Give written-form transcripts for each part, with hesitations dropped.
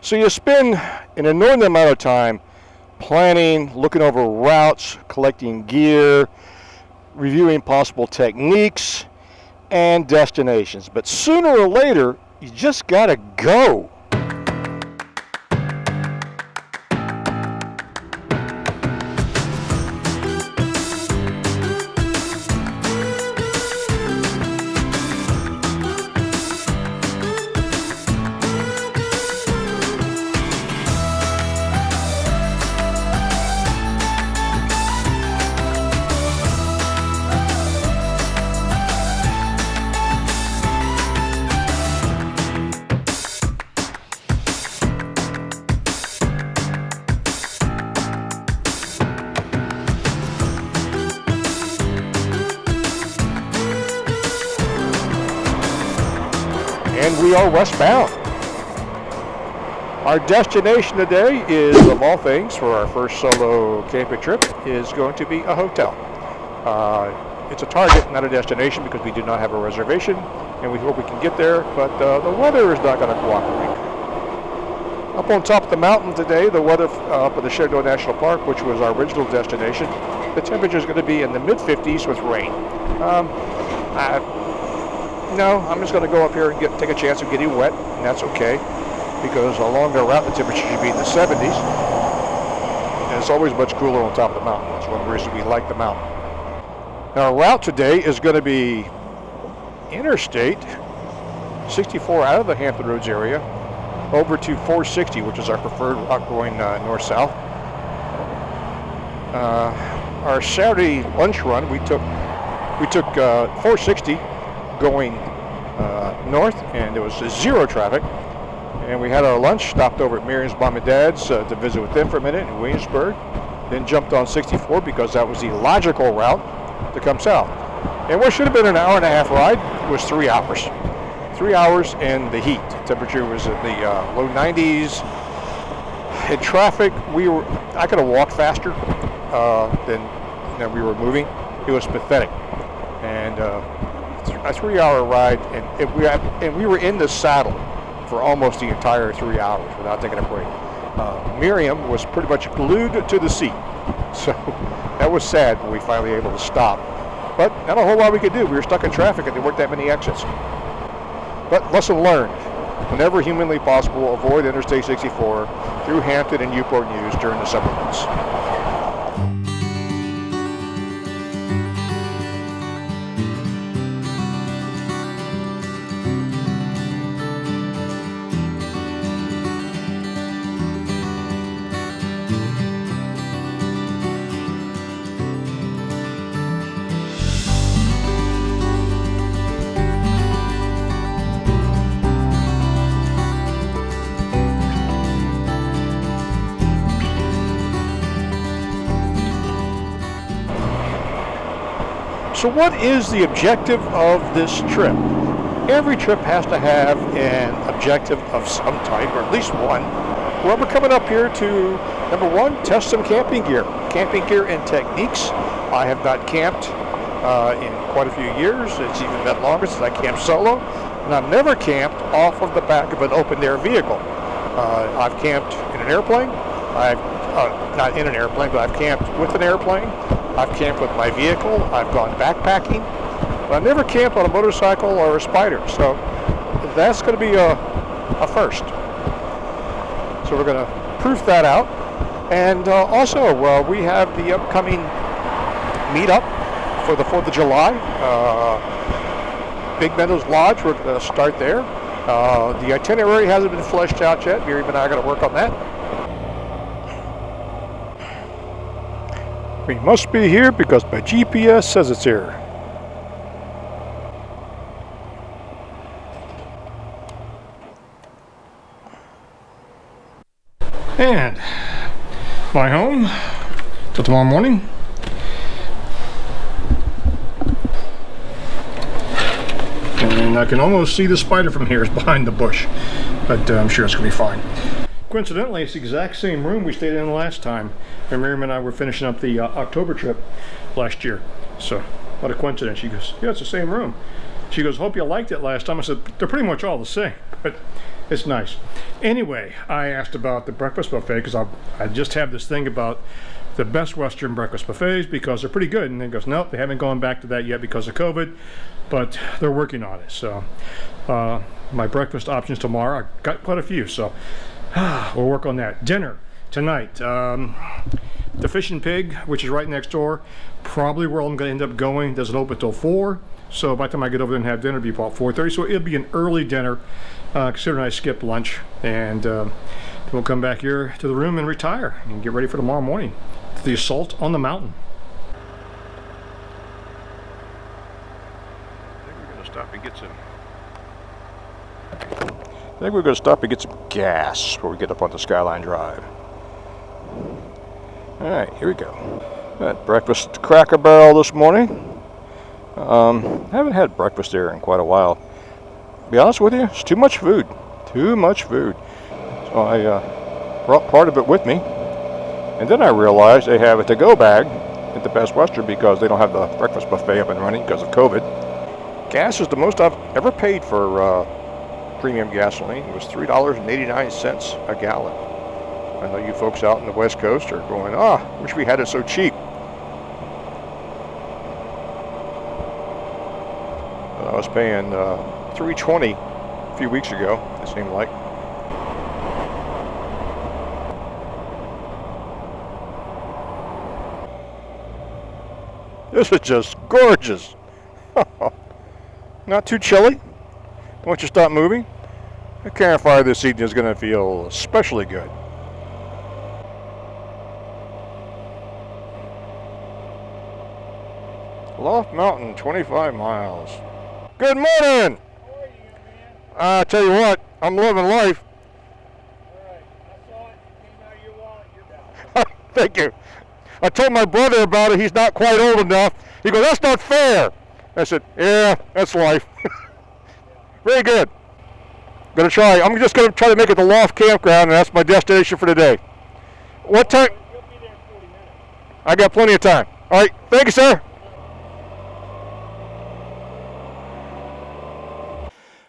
So you spend an inordinate amount of time planning, looking over routes, collecting gear, reviewing possible techniques and destinations. But sooner or later, you just gotta go. And we are westbound. Our destination today is, of all things, for our first solo camping trip, is going to be a hotel. It's a target, not a destination, because we do not have a reservation, and we hope we can get there, but the weather is not going to cooperate. Up on top of the mountain today, the weather up at the Shenandoah National Park, which was our original destination, the temperature is going to be in the mid-50s with rain. No, I'm just going to go up here and take a chance of getting wet, and that's okay, because along the route the temperature should be in the 70s, and it's always much cooler on top of the mountain. That's one of the reasons we like the mountain. Now, our route today is going to be Interstate 64 out of the Hampton Roads area over to 460, which is our preferred route going north-south. Our Saturday lunch run, we took 460 going north, and there was zero traffic, and we had our lunch, stopped over at Miriam's mom and dad's to visit with them for a minute in Williamsburg, then jumped on 64 because that was the logical route to come south. And what should have been an hour and a half ride was 3 hours. 3 hours in the heat. Temperature was in the low 90s. In traffic, I could have walked faster than we were moving. It was pathetic. And a 3 hour ride, and we were in the saddle for almost the entire 3 hours without taking a break. Miriam was pretty much glued to the seat, so that was sad when we finally able to stop. But not a whole lot we could do. We were stuck in traffic and there weren't that many exits. But lesson learned: whenever humanly possible, avoid Interstate 64 through Hampton and Newport News during the summer months. So what is the objective of this trip? Every trip has to have an objective of some type, or at least one. Well, we're coming up here to, number one, test some camping gear and techniques. I have not camped in quite a few years. It's even been longer since I camped solo, and I've never camped off of the back of an open-air vehicle. I've camped in an airplane. Not in an airplane, but I've camped with an airplane. I've camped with my vehicle. I've gone backpacking, but I've never camped on a motorcycle or a Spyder. So that's going to be a first. So we're going to proof that out. And also, we have the upcoming meetup for the 4th of July. Big Meadows Lodge, we're going to start there. The itinerary hasn't been fleshed out yet. Miriam and I are going to work on that. We must be here because my GPS says it's here. And fly home till tomorrow morning. And I can almost see the Spyder from here. It's behind the bush, but I'm sure it's gonna be fine. Coincidentally, it's the exact same room we stayed in last time. Miriam and I were finishing up the October trip last year. So, what a coincidence. She goes, yeah, it's the same room. She goes, hope you liked it last time. I said, they're pretty much all the same. But It's nice. Anyway, I asked about the breakfast buffet because I just have this thing about the Best Western breakfast buffets because they're pretty good. And he goes, nope, they haven't gone back to that yet because of COVID, but they're working on it. So my breakfast options tomorrow, I got quite a few, so we'll work on that. Dinner tonight, the Fish and Pig, which is right next door, probably where I'm going to end up going. Doesn't open till 4, so by the time I get over there and have dinner, it'll be about 4:30. So it'll be an early dinner, considering I skipped lunch, and then we'll come back here to the room and retire and get ready for tomorrow morning. The assault on the mountain. I think we're going to stop and get some gas before we get up on the Skyline Drive. All right, here we go. Had breakfast at the Cracker Barrel this morning. Haven't had breakfast there in quite a while. To be honest with you, it's too much food. Too much food. So I brought part of it with me. And then I realized they have a to-go bag at the Best Western because they don't have the breakfast buffet up and running because of COVID. Gas is the most I've ever paid for premium gasoline. It was $3.89 a gallon. I know you folks out in the West Coast are going, wish we had it so cheap. I was paying $3.20 a few weeks ago, it seemed like. This is just gorgeous. Not too chilly. Once you stop moving, the campfire this evening is going to feel especially good. Loft Mountain, 25 miles. Good morning! How are you, man? I tell you what, I'm living life. Alright, I saw it. It came out of your wallet. You're down. Thank you. I told my brother about it. He's not quite old enough. He goes, that's not fair. I said, yeah, that's life. Very good. I'm just gonna try to make it the Loft Campground, and that's my destination for today. What time? You'll be there in 40 minutes. I got plenty of time. All right, thank you, sir.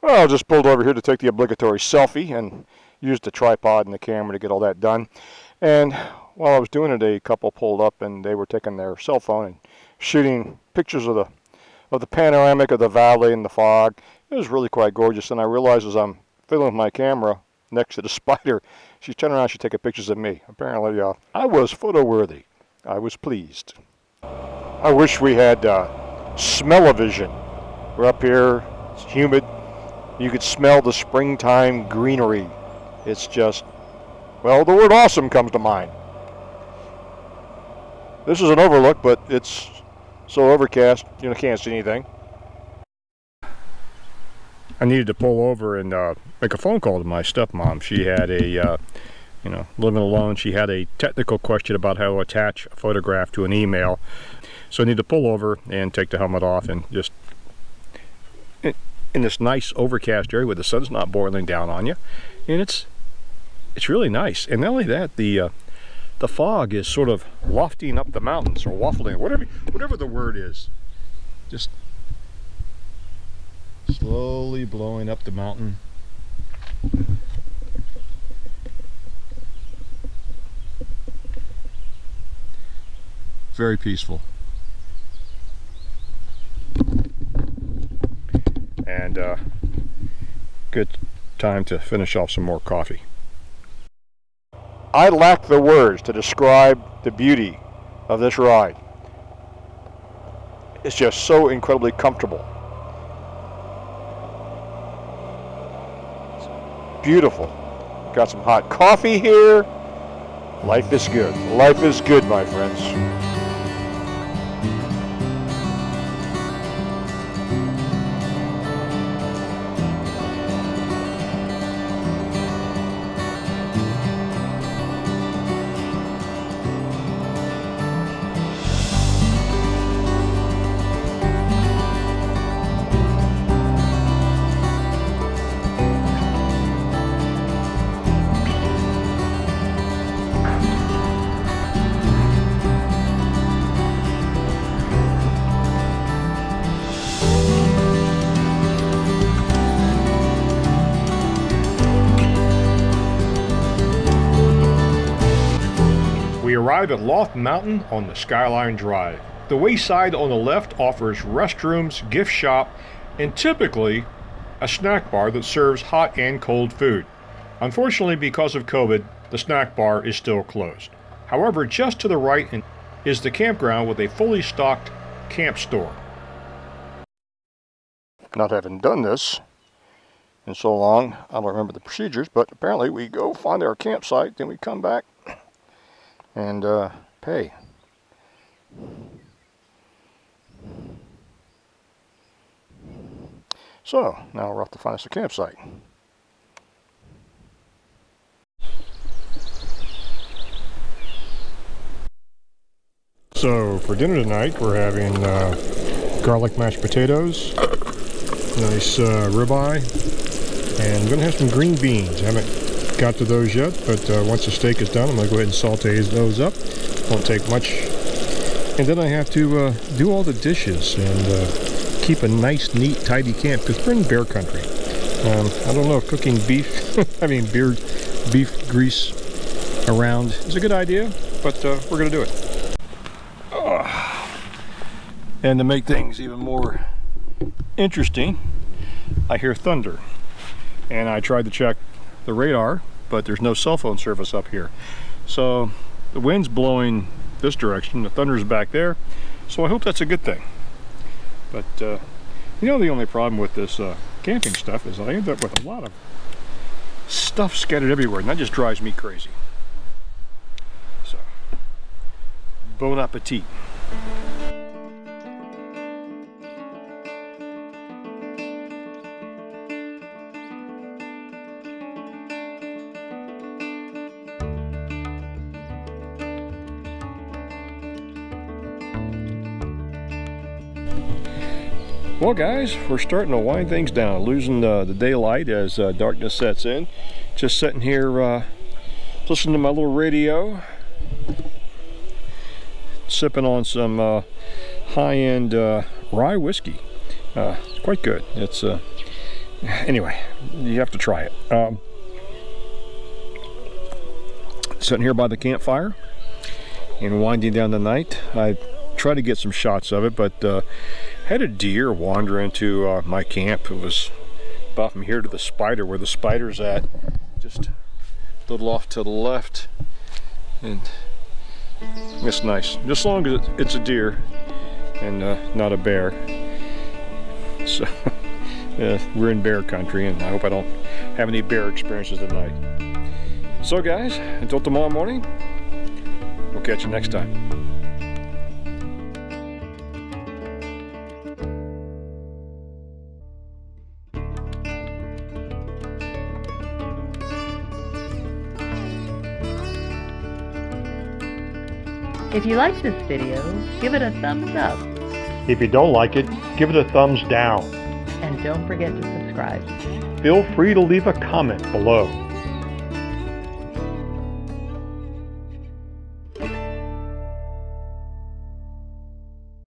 Well, I just pulled over here to take the obligatory selfie and used the tripod and the camera to get all that done. And while I was doing it, a couple pulled up and they were taking their cell phone and shooting pictures of the panoramic of the valley and the fog. It was really quite gorgeous, and I realized as I'm fiddling with my camera next to the spider, she's turning around, she's taking pictures of me. Apparently, I was photo worthy. I was pleased. I wish we had smell-o-vision. We're up here, it's humid. You could smell the springtime greenery. It's just, well, the word awesome comes to mind. This is an overlook, but it's so overcast, you can't see anything. I needed to pull over and make a phone call to my stepmom. She had a, living alone, she had a technical question about how to attach a photograph to an email. So I need to pull over and take the helmet off and just, in this nice overcast area where the sun's not boiling down on you. And it's really nice. And not only that, the fog is sort of wafting up the mountains, or waffling, whatever the word is. Just slowly blowing up the mountain. Very peaceful. And good time to finish off some more coffee. I lack the words to describe the beauty of this ride. It's just so incredibly comfortable. It's beautiful. Got some hot coffee here. Life is good. Life is good, my friends. arrive at Loft Mountain on the Skyline Drive. The wayside on the left offers restrooms, gift shop, and typically a snack bar that serves hot and cold food. Unfortunately, because of COVID, the snack bar is still closed. However, just to the right is the campground with a fully stocked camp store. Not having done this in so long, I don't remember the procedures, but apparently we go find our campsite, then we come back and pay. So now we're off to find us a campsite. So for dinner tonight, we're having garlic mashed potatoes, nice ribeye, and I'm going to have some green beans. I haven't got to those yet, but once the steak is done, I'm going to go ahead and saute those up. Won't take much. And then I have to do all the dishes and keep a nice, neat, tidy camp, because we're in bear country. I don't know if cooking beef, beef grease around is a good idea, but we're going to do it. And to make things even more interesting, I hear thunder. And I tried to check the radar, but there's no cell phone service up here. So the wind's blowing this direction, the thunder's back there, so I hope that's a good thing. But you know, the only problem with this camping stuff is I end up with a lot of stuff scattered everywhere, and that just drives me crazy. So, bon appetit. Well guys, we're starting to wind things down, losing the daylight as darkness sets in. Just sitting here listening to my little radio, sipping on some high-end rye whiskey. It's quite good. It's anyway, you have to try it. Sitting here by the campfire and winding down the night. I tried to get some shots of it, but had a deer wander into my camp. It was about from here to the spider, where the spider's at, just a little off to the left, and it's nice, just as long as it's a deer and not a bear. So we're in bear country, and I hope I don't have any bear experiences tonight. So guys, until tomorrow morning, we'll catch you next time. If you like this video, give it a thumbs up. If you don't like it, give it a thumbs down. And don't forget to subscribe. Feel free to leave a comment below.